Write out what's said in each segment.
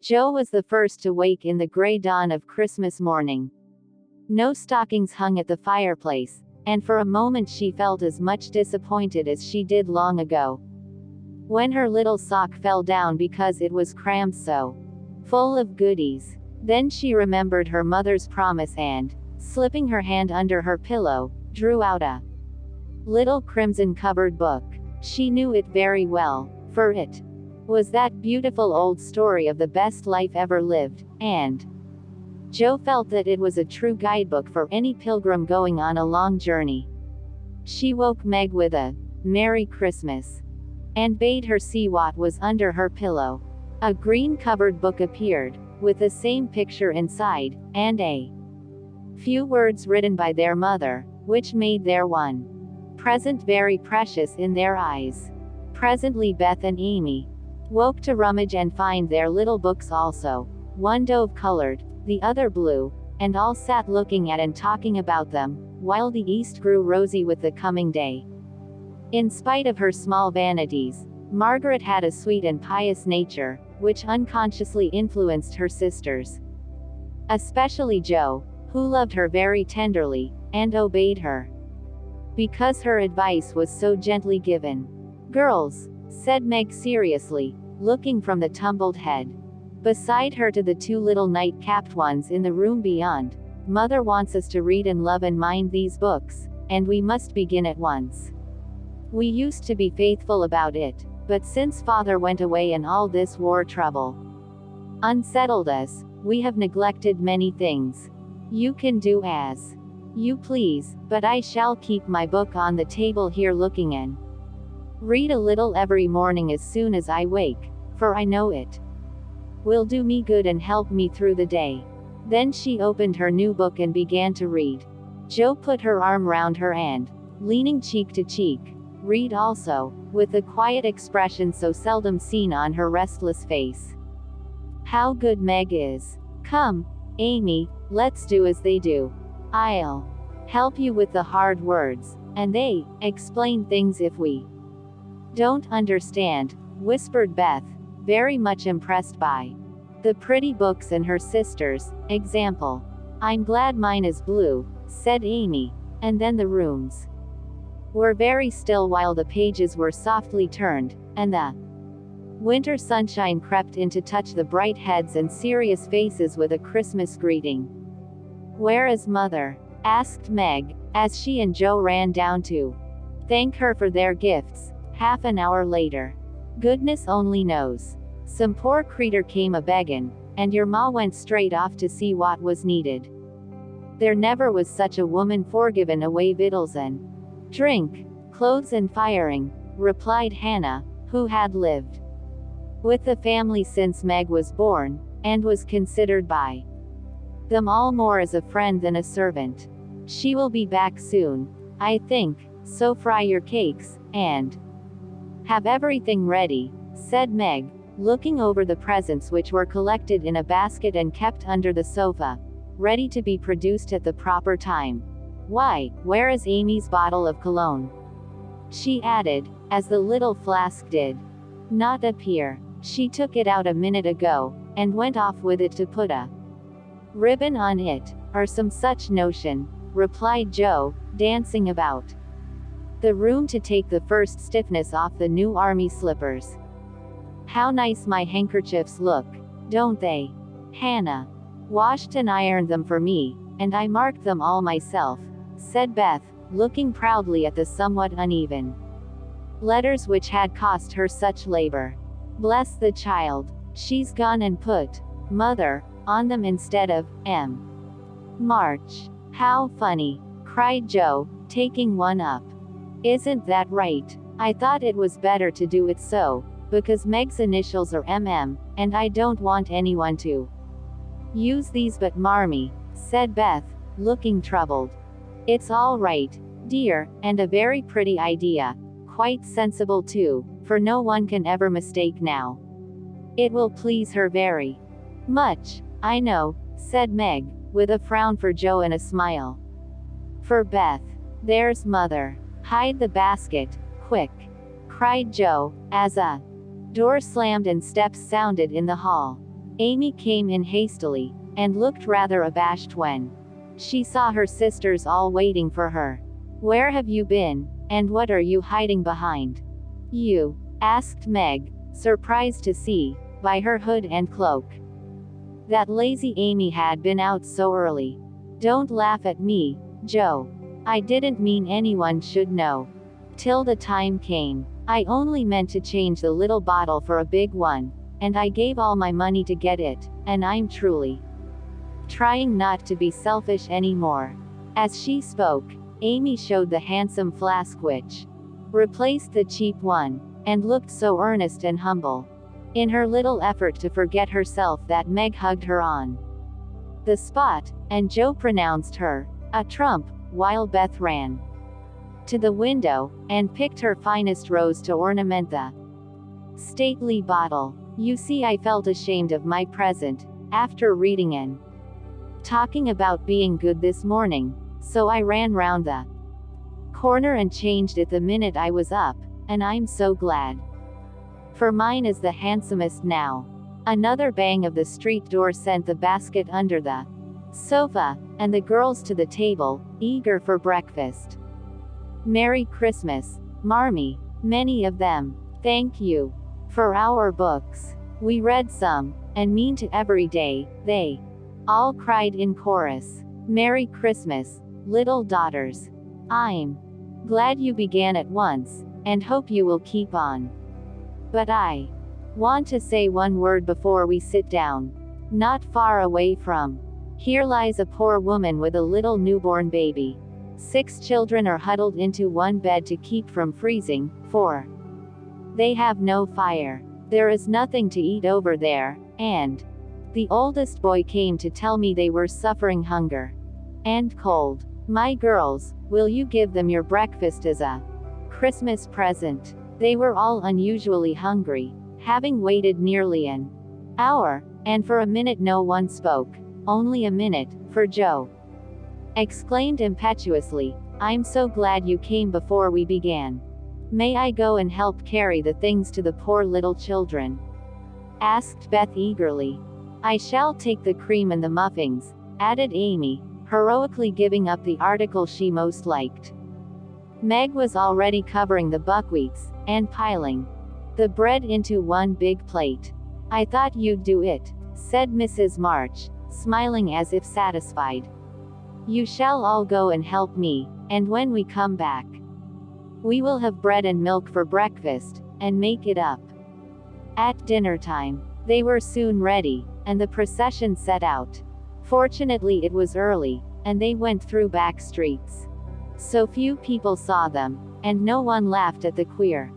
Joe was the first to wake in the gray dawn of Christmas morning. No stockings hung at the fireplace, and for a moment she felt as much disappointed as she did long ago, when her little sock fell down because it was crammed so full of goodies. Then she remembered her mother's promise and, slipping her hand under her pillow, drew out a little crimson-covered book. She knew it very well, for it was that beautiful old story of the best life ever lived, and Joe felt that it was a true guidebook for any pilgrim going on a long journey. She woke Meg with a "Merry Christmas" and bade her see what was under her pillow. A green-covered book appeared, with the same picture inside, and a few words written by their mother, which made their one present very precious in their eyes. Presently Beth and Amy woke to rummage and find their little books also, one dove-colored, the other blue, and all sat looking at and talking about them, while the east grew rosy with the coming day. In spite of her small vanities, Margaret had a sweet and pious nature, which unconsciously influenced her sisters. Especially Joe, who loved her very tenderly, and obeyed her, because her advice was so gently given. "Girls," said Meg seriously, looking from the tumbled head beside her to the two little night-capped ones in the room beyond, "Mother wants us to read and love and mind these books, and we must begin at once. We used to be faithful about it, but since Father went away and all this war trouble unsettled us, we have neglected many things. You can do as you please, but I shall keep my book on the table here looking in. Read a little every morning as soon as I wake, for I know it will do me good and help me through the day." Then she opened her new book and began to read. Joe put her arm round her and, leaning cheek to cheek, read also, with the quiet expression so seldom seen on her restless face. "How good Meg is. Come, Amy, let's do as they do. I'll help you with the hard words, and they explain things if we don't understand," whispered Beth, very much impressed by the pretty books in her sisters' example. "I'm glad mine is blue," said Amy, and then the rooms were very still while the pages were softly turned, and the winter sunshine crept in to touch the bright heads and serious faces with a Christmas greeting. "Where is Mother?" asked Meg, as she and Joe ran down to thank her for their gifts. Half an hour later, "Goodness only knows. Some poor creeter came a-beggin', and your ma went straight off to see what was needed. There never was such a woman for givin' away victuals and drink, clothes and firing," replied Hannah, who had lived with the family since Meg was born, and was considered by them all more as a friend than a servant. "She will be back soon, I think, so fry your cakes, and have everything ready," said Meg, looking over the presents which were collected in a basket and kept under the sofa, ready to be produced at the proper time. "Why, where is Amy's bottle of cologne?" she added, as the little flask did not appear. "She took it out a minute ago, and went off with it to put a ribbon on it, or some such notion," replied Joe, dancing about the room to take the first stiffness off the new army slippers. "How nice my handkerchiefs look, don't they? Hannah washed and ironed them for me, and I marked them all myself," said Beth, looking proudly at the somewhat uneven letters which had cost her such labor. "Bless the child, she's gone and put Mother on them instead of M. March. How funny," cried Joe, taking one up. "Isn't that right? I thought it was better to do it so, because Meg's initials are MM, and I don't want anyone to use these but Marmee," said Beth, looking troubled. "It's all right, dear, and a very pretty idea. Quite sensible too, for no one can ever mistake now. It will please her very much, I know," said Meg, with a frown for Joe and a smile for Beth. "There's Mother. Hide the basket, quick," cried Joe, as a door slammed and steps sounded in the hall. Amy came in hastily, and looked rather abashed when she saw her sisters all waiting for her. "Where have you been, and what are you hiding behind?" "You?" asked Meg, surprised to see, by her hood and cloak, that lazy Amy had been out so early. "Don't laugh at me, Joe. I didn't mean anyone should know. Till the time came. I only meant to change the little bottle for a big one, and I gave all my money to get it, and I'm truly trying not to be selfish anymore." As she spoke, Amy showed the handsome flask which replaced the cheap one, and looked so earnest and humble in her little effort to forget herself that Meg hugged her on the spot, and Joe pronounced her a trump, while Beth ran to the window, and picked her finest rose to ornament the stately bottle. "You see, I felt ashamed of my present, after reading and talking about being good this morning, so I ran round the corner and changed it the minute I was up, and I'm so glad. For mine is the handsomest now." Another bang of the street door sent the basket under the sofa, and the girls to the table, eager for breakfast. "Merry Christmas, Marmee," many of them. "Thank you for our books. We read some, and mean to every day," they all cried in chorus. "Merry Christmas, little daughters. I'm glad you began at once, and hope you will keep on. But I want to say one word before we sit down. Not far away from here lies a poor woman with a little newborn baby. 6 children are huddled into one bed to keep from freezing, for they have no fire. There is nothing to eat over there, and the oldest boy came to tell me they were suffering hunger and cold. My girls, will you give them your breakfast as a Christmas present?" They were all unusually hungry, having waited nearly an hour, and for a minute no one spoke. "Only a minute, for Joe exclaimed impetuously, "I'm so glad you came before we began. May I go and help carry the things to the poor little children?" asked Beth eagerly. "I shall take the cream and the muffins," added Amy, heroically giving up the article she most liked. Meg was already covering the buckwheats, and piling the bread into one big plate. "I thought you'd do it," said Mrs. March, smiling as if satisfied. "You shall all go and help me, and when we come back, we will have bread and milk for breakfast, and make it up at dinner time." They were soon ready, and the procession set out. Fortunately it was early, and they went through back streets, so few people saw them, and no one laughed at the queer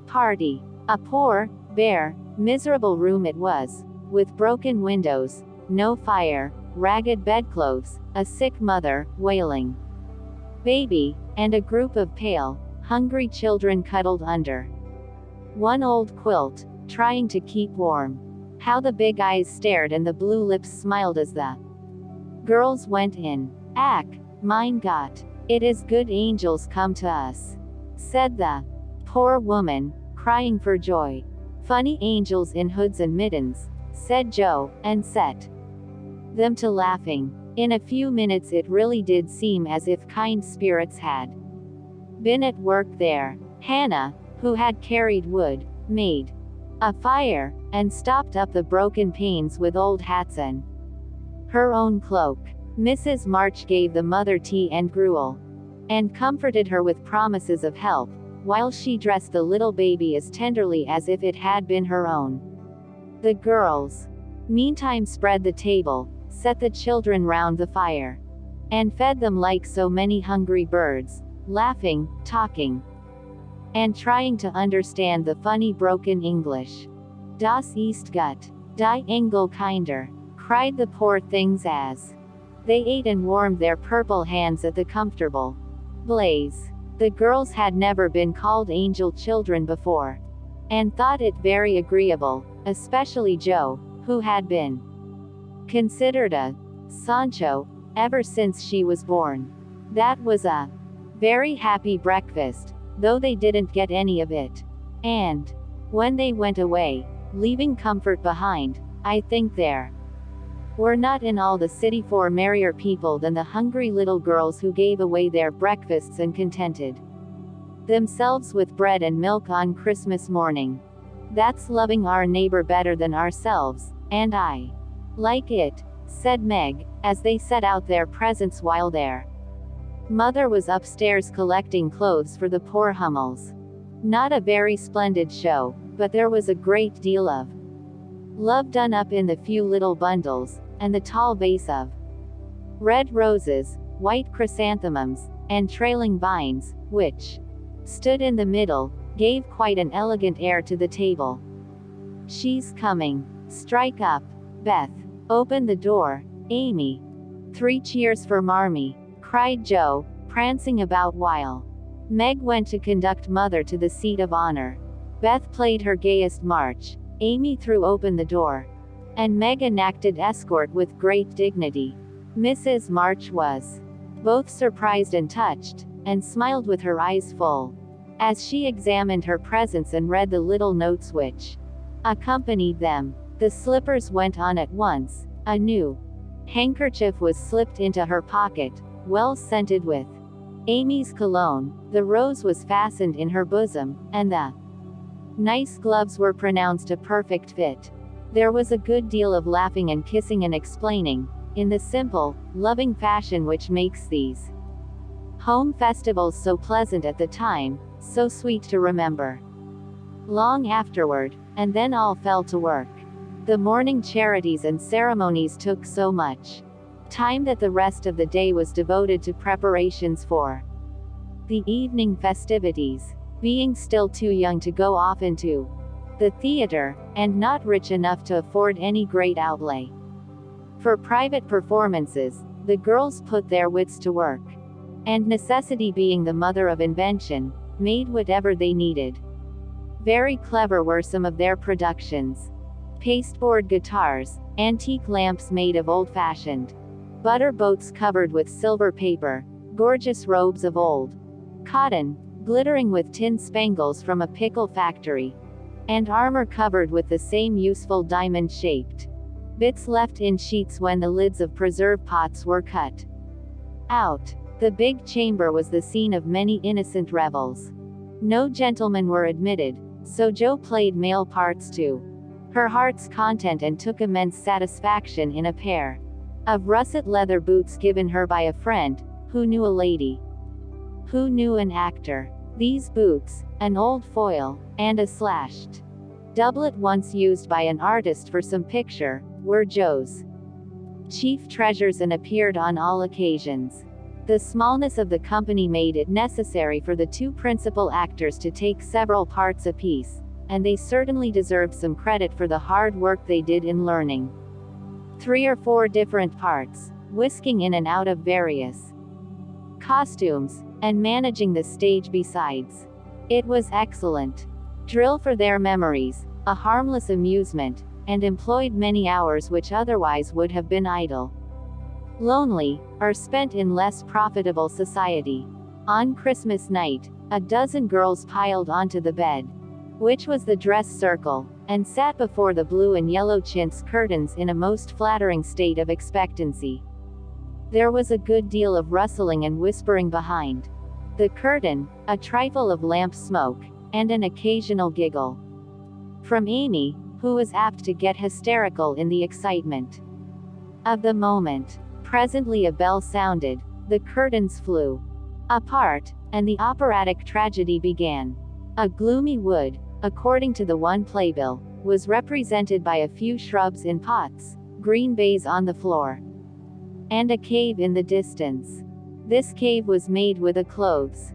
party. A poor, bare, miserable room it was, with broken windows, no fire, ragged bedclothes, a sick mother, wailing baby, and a group of pale, hungry children cuddled under one old quilt, trying to keep warm. How the big eyes stared and the blue lips smiled as the girls went in. "Ach, mein Gott, it is good angels come to us," said the poor woman, crying for joy. "Funny angels in hoods and mittens," said Joe, and set them to laughing. In a few minutes it really did seem as if kind spirits had been at work there. Hannah, who had carried wood, made a fire, and stopped up the broken panes with old hats and her own cloak. Mrs. March gave the mother tea and gruel, and comforted her with promises of help, while she dressed the little baby as tenderly as if it had been her own. The girls, meantime, spread the table, set the children round the fire, and fed them like so many hungry birds, laughing, talking, and trying to understand the funny broken English. "Das ist gut. Die Engel kinder," cried the poor things as they ate and warmed their purple hands at the comfortable blaze. The girls had never been called angel children before, and thought it very agreeable, especially Joe, who had been considered a Sancho ever since she was born. That was a very happy breakfast, though they didn't get any of it. And when they went away, leaving comfort behind, I think there were not in all the city four merrier people than the hungry little girls who gave away their breakfasts and contented themselves with bread and milk on Christmas morning. That's loving our neighbor better than ourselves, and I like it, said Meg, as they set out their presents while their mother was upstairs collecting clothes for the poor Hummels. Not a very splendid show, but there was a great deal of love done up in the few little bundles, and the tall vase of red roses, white chrysanthemums, and trailing vines, which stood in the middle, gave quite an elegant air to the table. She's coming. Strike up, Beth. Open the door, Amy. 3 cheers for Marmee, cried Joe, prancing about while Meg went to conduct Mother to the seat of honor. Beth played her gayest march, Amy threw open the door, and Meg enacted escort with great dignity. Mrs. March was both surprised and touched, and smiled with her eyes full, as she examined her presents and read the little notes which accompanied them. The slippers went on at once, a new handkerchief was slipped into her pocket, well scented with Amy's cologne, the rose was fastened in her bosom, and the nice gloves were pronounced a perfect fit. There was a good deal of laughing and kissing and explaining, in the simple, loving fashion which makes these home festivals so pleasant at the time, so sweet to remember long afterward, and then all fell to work. The morning charities and ceremonies took so much time that the rest of the day was devoted to preparations for the evening festivities. Being still too young to go off into the theater, and not rich enough to afford any great outlay for private performances, the girls put their wits to work, and necessity being the mother of invention, made whatever they needed. Very clever were some of their productions. Pasteboard guitars, antique lamps made of old-fashioned butter boats covered with silver paper, gorgeous robes of old cotton, glittering with tin spangles from a pickle factory, and armor covered with the same useful diamond-shaped bits left in sheets when the lids of preserve pots were cut out. The big chamber was the scene of many innocent revels. No gentlemen were admitted, so Jo played male parts to her heart's content and took immense satisfaction in a pair of russet leather boots given her by a friend, who knew a lady who knew an actor. These boots, an old foil, and a slashed doublet once used by an artist for some picture, were Jo's chief treasures and appeared on all occasions. The smallness of the company made it necessary for the 2 principal actors to take several parts apiece, and they certainly deserved some credit for the hard work they did in learning 3 or 4 different parts, whisking in and out of various costumes, and managing the stage besides. It was excellent drill for their memories, a harmless amusement, and employed many hours which otherwise would have been idle, lonely, or spent in less profitable society. On Christmas night, a dozen girls piled onto the bed, which was the dress circle, and sat before the blue and yellow chintz curtains in a most flattering state of expectancy. There was a good deal of rustling and whispering behind the curtain, a trifle of lamp smoke, and an occasional giggle from Amy, who was apt to get hysterical in the excitement of the moment. Presently a bell sounded, the curtains flew apart, and the operatic tragedy began. A gloomy wood, according to the one playbill, was represented by a few shrubs in pots, green baize on the floor, and a cave in the distance. This cave was made with a clothes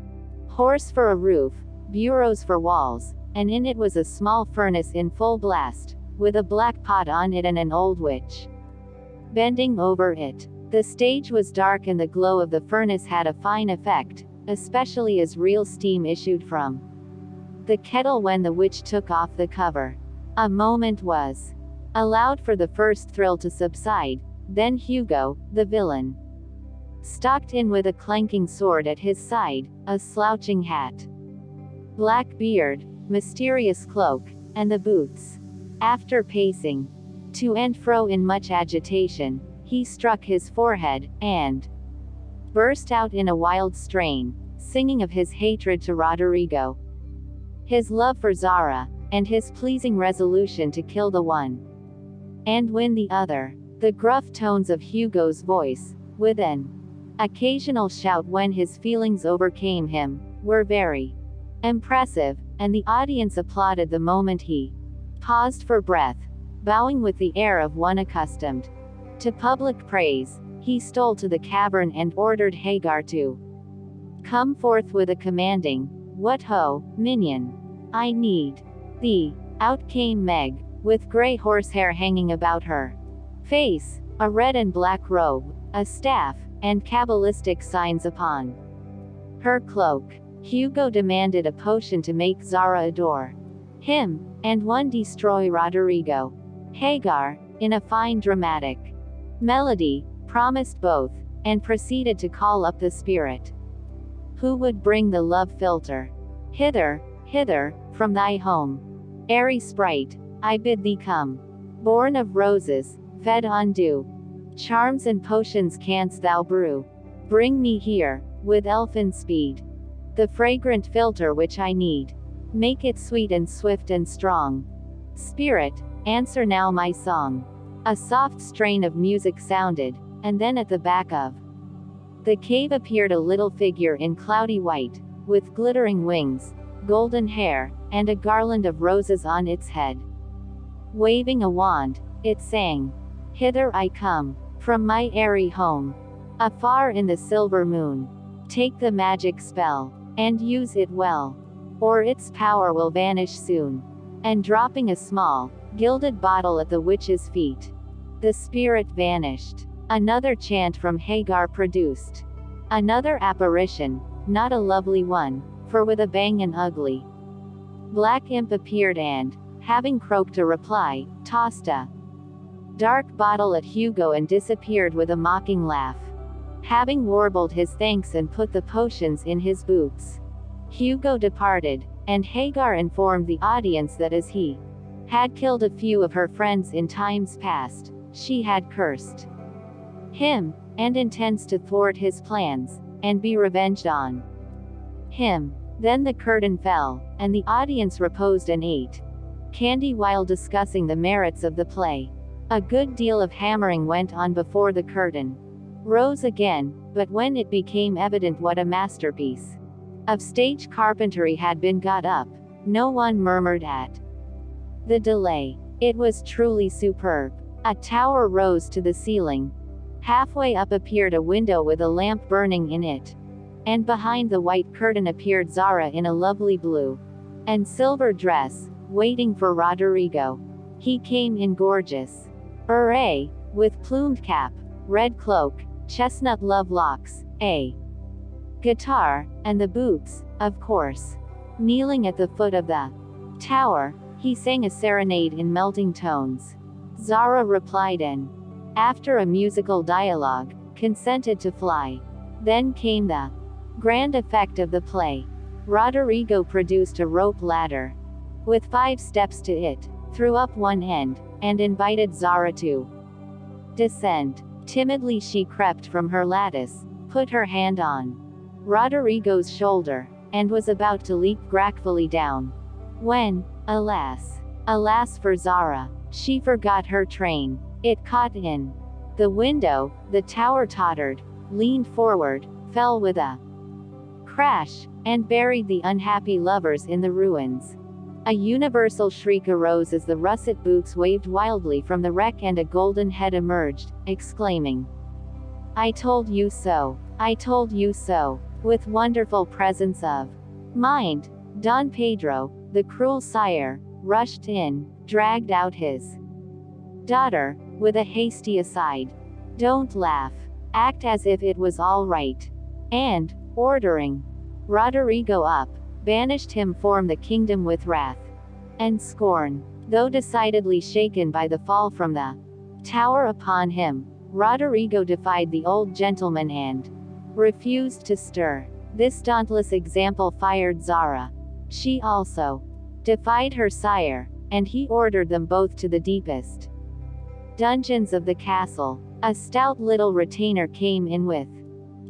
horse for a roof, bureaus for walls, and in it was a small furnace in full blast, with a black pot on it and an old witch bending over it. The stage was dark and the glow of the furnace had a fine effect, especially as real steam issued from the kettle when the witch took off the cover. A moment was allowed for the first thrill to subside, then Hugo, the villain, stalked in with a clanking sword at his side, a slouching hat, black beard, mysterious cloak, and the boots. After pacing To and fro in much agitation, he struck his forehead, and burst out in a wild strain, singing of his hatred to Roderigo, his love for Zara, and his pleasing resolution to kill the one and win the other. The gruff tones of Hugo's voice, with an occasional shout when his feelings overcame him, were very impressive, and the audience applauded the moment he paused for breath. Bowing with the air of one accustomed to public praise, he stole to the cavern and ordered Hagar to come forth with a commanding, "What ho, minion! I need thee." Out came Meg, with grey horsehair hanging about her face, a red and black robe, a staff, and cabalistic signs upon her cloak. Hugo demanded a potion to make Zara adore him, and one destroy Roderigo. Hagar, in a fine dramatic melody, promised both, and proceeded to call up the spirit who would bring the love philter. "Hither, hither, from thy home, airy sprite, I bid thee come. Born of roses, fed on dew, charms and potions canst thou brew. Bring me here, with elfin speed, the fragrant philter which I need. Make it sweet and swift and strong. Spirit, answer now my song." A soft strain of music sounded, and then at the back of the cave appeared a little figure in cloudy white, with glittering wings, golden hair, and a garland of roses on its head. Waving a wand, it sang, "Hither I come, from my airy home, afar in the silver moon. Take the magic spell, and use it well, or its power will vanish soon." And dropping a small, gilded bottle at the witch's feet, the spirit vanished. Another chant from Hagar produced another apparition, not a lovely one, for with a bang an ugly black imp appeared and, having croaked a reply, tossed a dark bottle at Hugo and disappeared with a mocking laugh. Having warbled his thanks and put the potions in his boots, Hugo departed, and Hagar informed the audience that as he had killed a few of her friends in times past, she had cursed him, and intends to thwart his plans, and be revenged on him. Then the curtain fell, and the audience reposed and ate candy while discussing the merits of the play. A good deal of hammering went on before the curtain rose again, but when it became evident what a masterpiece of stage carpentry had been got up, no one murmured at the delay. It was truly superb. A tower rose to the ceiling. Halfway up appeared a window with a lamp burning in it. And behind the white curtain appeared Zara in a lovely blue and silver dress, waiting for Roderigo. He came in gorgeous array, with plumed cap, red cloak, chestnut love locks, a guitar, and the boots, of course. Kneeling at the foot of the tower, he sang a serenade in melting tones. Zara replied and, after a musical dialogue, consented to fly. Then came the grand effect of the play. Roderigo produced a rope ladder with 5 steps to it, threw up one end, and invited Zara to descend. Timidly she crept from her lattice, put her hand on Roderigo's shoulder, and was about to leap gracefully down, when, alas, alas for Zara, she forgot her train. It caught in the window, the tower tottered, leaned forward, fell with a crash, and buried the unhappy lovers in the ruins. A universal shriek arose as the russet boots waved wildly from the wreck and a golden head emerged, exclaiming, "I told you so! I told you so!" With wonderful presence of mind, Don Pedro, the cruel sire, rushed in, dragged out his daughter, with a hasty aside. "Don't laugh. Act as if it was all right." And, ordering Roderigo up, banished him from the kingdom with wrath and scorn. Though decidedly shaken by the fall from the tower upon him, Roderigo defied the old gentleman and refused to stir. This dauntless example fired Zara. She also defied her sire, and he ordered them both to the deepest Dungeons of the castle. A stout little retainer came in with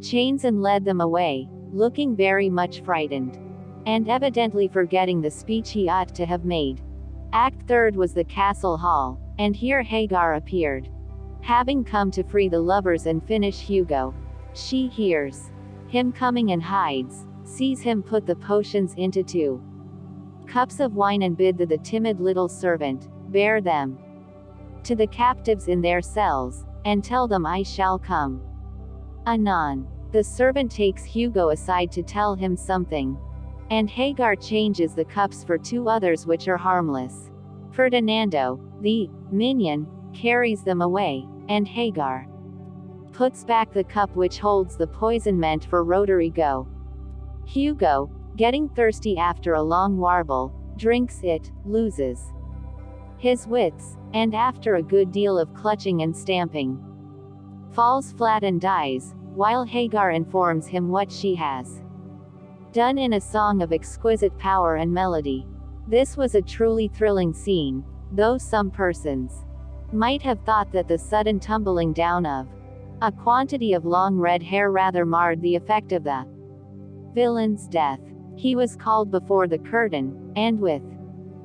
chains and led them away, looking very much frightened, and evidently forgetting the speech he ought to have made. Act third was the castle hall, and here Hagar appeared. Having come to free the lovers and finish Hugo, she hears him coming and hides, sees him put the potions into 2 cups of wine and bid the timid little servant bear them to the captives in their cells, and tell them I shall come anon. The servant takes Hugo aside to tell him something, and Hagar changes the cups for 2 others which are harmless. Ferdinando, the minion, carries them away, and Hagar puts back the cup which holds the poison meant for Rodrigo. Hugo, getting thirsty after a long warble, drinks it, loses his wits, and after a good deal of clutching and stamping, falls flat and dies, while Hagar informs him what she has done in a song of exquisite power and melody. This was a truly thrilling scene, though some persons might have thought that the sudden tumbling down of a quantity of long red hair rather marred the effect of the villain's death. He was called before the curtain, and with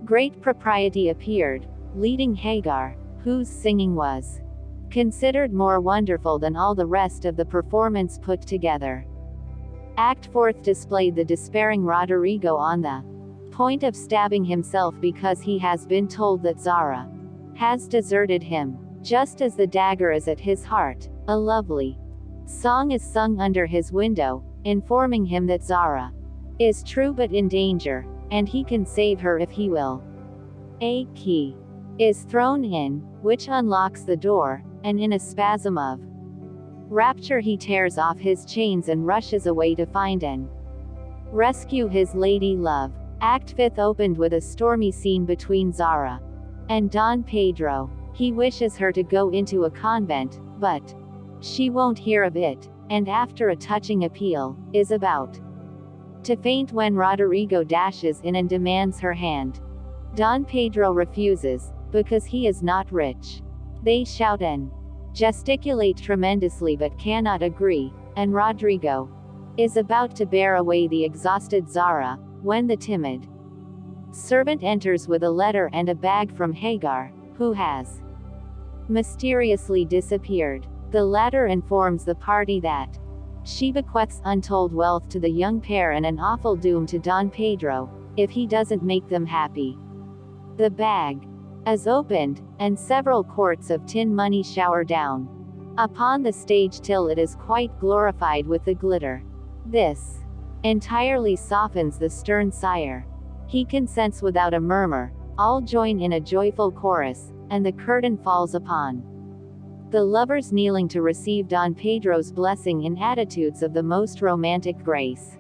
great propriety appeared, leading Hagar, whose singing was considered more wonderful than all the rest of the performance put together. Act fourth displayed the despairing Rodrigo on the point of stabbing himself because he has been told that Zara has deserted him. Just as the dagger is at his heart, a lovely song is sung under his window, informing him that Zara is true but in danger, and he can save her if he will. A key is thrown in, which unlocks the door, and in a spasm of rapture he tears off his chains and rushes away to find and rescue his lady love. Act fifth opened with a stormy scene between Zara and Don Pedro. He wishes her to go into a convent, but she won't hear of it, and after a touching appeal, is about to faint when Rodrigo dashes in and demands her hand. Don Pedro refuses, because he is not rich. They shout and gesticulate tremendously but cannot agree, and Rodrigo is about to bear away the exhausted Zara, when the timid servant enters with a letter and a bag from Hagar, who has mysteriously disappeared. The latter informs the party that she bequeaths untold wealth to the young pair and an awful doom to Don Pedro, if he doesn't make them happy. The bag is opened, and several quarts of tin money shower down upon the stage till it is quite glorified with the glitter. This entirely softens the stern sire. He consents without a murmur, all join in a joyful chorus, and the curtain falls upon the lovers kneeling to receive Don Pedro's blessing in attitudes of the most romantic grace.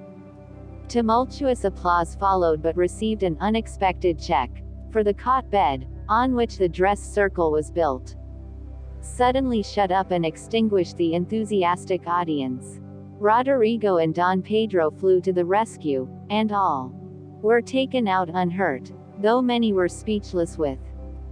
Tumultuous applause followed but received an unexpected check, for the cot bed, on which the dress circle was built, suddenly shut up and extinguished the enthusiastic audience. Rodrigo and Don Pedro flew to the rescue, and all were taken out unhurt, though many were speechless with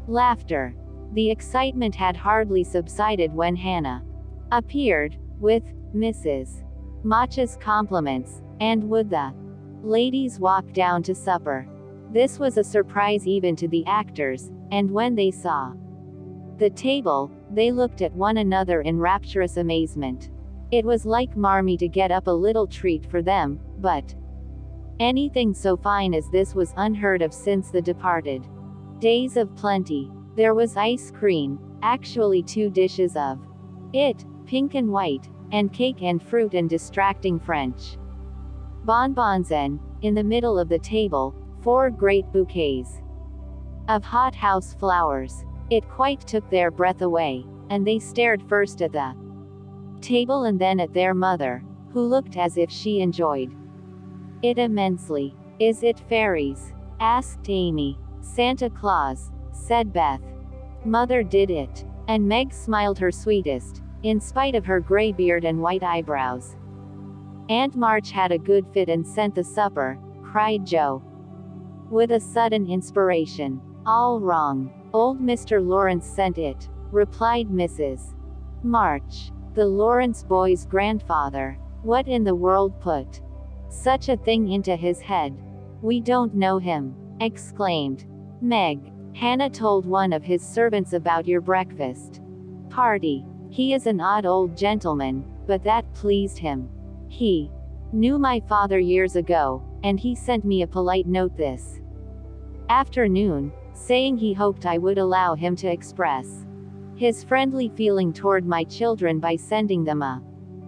laughter. The excitement had hardly subsided when Hannah appeared, with Mrs. Macha's compliments, and would the ladies walk down to supper. This was a surprise even to the actors, and when they saw the table, they looked at one another in rapturous amazement. It was like Marmee to get up a little treat for them, but anything so fine as this was unheard of since the departed days of plenty. There was ice cream, actually 2 dishes of it, pink and white, and cake and fruit and distracting French bonbons, and, in the middle of the table, 4 great bouquets of hothouse flowers. It quite took their breath away, and they stared first at the table and then at their mother, who looked as if she enjoyed it immensely. "Is it fairies?" asked Amy. "Santa Claus," said Beth. "Mother did it." And Meg smiled her sweetest, in spite of her gray beard and white eyebrows. "Aunt March had a good fit and sent the supper," cried Joe, with a sudden inspiration. "All wrong. Old Mr. Lawrence sent it." replied Mrs. March. The Lawrence boy's grandfather. What in the world put such a thing into his head? We don't know him, exclaimed Meg. Hannah told one of his servants about your breakfast party. He is an odd old gentleman, but that pleased him. He knew my father years ago, and he sent me a polite note this afternoon, saying he hoped I would allow him to express his friendly feeling toward my children by sending them a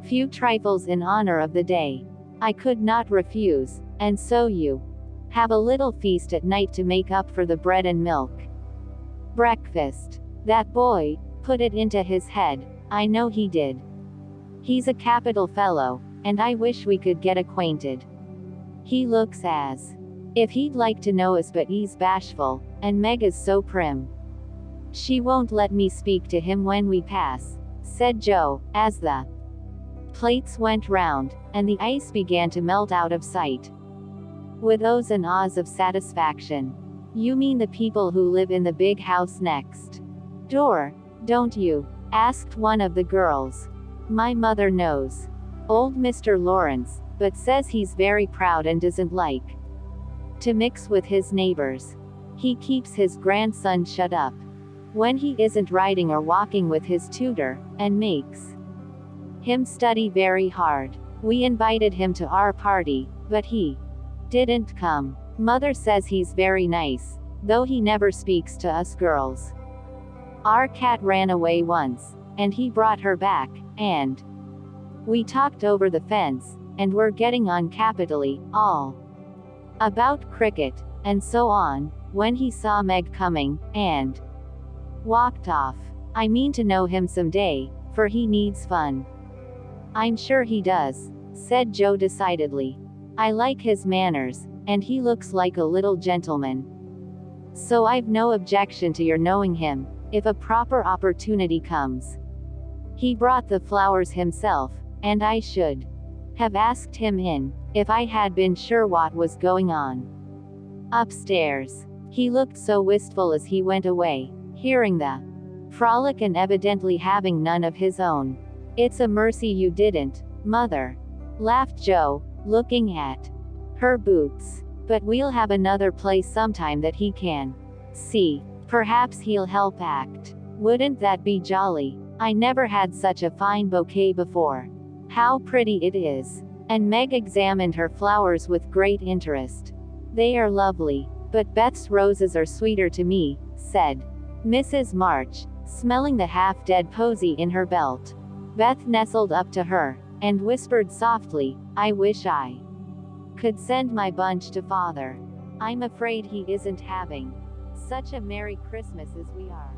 few trifles in honor of the day. I could not refuse, and so you have a little feast at night to make up for the bread and milk breakfast. That boy put it into his head. I know he did. He's a capital fellow, and I wish we could get acquainted. He looks as if he'd like to know us, but he's bashful, and Meg is so prim. She won't let me speak to him when we pass, said Joe, as the plates went round, and the ice began to melt out of sight. With ohs and ahs of satisfaction. You mean the people who live in the big house next door, don't you? Asked one of the girls. My mother knows old Mr. Lawrence, but says he's very proud and doesn't like to mix with his neighbors. He keeps his grandson shut up when he isn't riding or walking with his tutor, and makes him study very hard. We invited him to our party, but he didn't come. Mother says he's very nice, though he never speaks to us girls. Our cat ran away once, and he brought her back, and we talked over the fence, and we're getting on capitally, all about cricket, and so on, when he saw Meg coming, and walked off. I mean to know him someday, for he needs fun. I'm sure he does, said Joe decidedly. I like his manners, and he looks like a little gentleman. So I've no objection to your knowing him, if a proper opportunity comes. He brought the flowers himself, and I should have asked him in, if I had been sure what was going on upstairs. He looked so wistful as he went away, hearing the frolic and evidently having none of his own. It's a mercy you didn't, Mother, laughed Joe, looking at her boots. But we'll have another play sometime that he can see. Perhaps he'll help act. Wouldn't that be jolly? I never had such a fine bouquet before. How pretty it is. And Meg examined her flowers with great interest. They are lovely, but Beth's roses are sweeter to me, said Mrs. March, smelling the half-dead posy in her belt. Beth nestled up to her, and whispered softly, I wish I could send my bunch to Father. I'm afraid he isn't having such a Merry Christmas as we are.